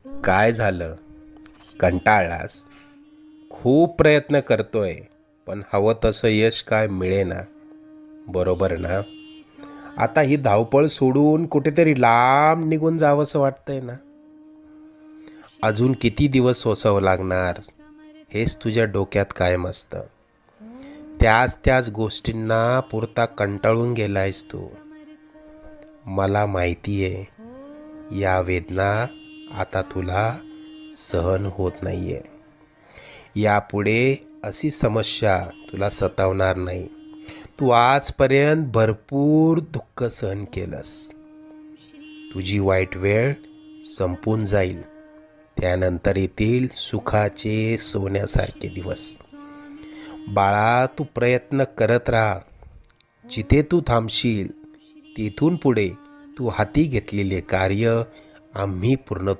काय झालं? कंटाळलास? खूप प्रयत्न करतोय, पण हवं तसं यश काय मिळेना, बरोबर ना? आता ही धावपळ सोडून कुठेतरी लांब निघून जावंसं वाटतंय ना? अजून किती दिवस सोसावं लागणार हेच तुझ्या डोक्यात कायम असतं. त्याच त्याच गोष्टींना पुरता कंटाळून गेलायस तू. मला माहिती आहे, या वेदना आता तुला सहन होत नाहीये. यापुढे अशी समस्या तुला सतावणार नाही. तू आजपर्यंत भरपूर दुःख सहन केलंस. तुझी वाईट वेळ संपून जाईल. त्यानंतर येतील सुखाचे सोन्यासारखे दिवस. बाळा, तू प्रयत्न करत राहा. जिथे तू थांबशील तिथून पुढे तू हाती घेतलेले कार्य आम्ही पूर्णत्वास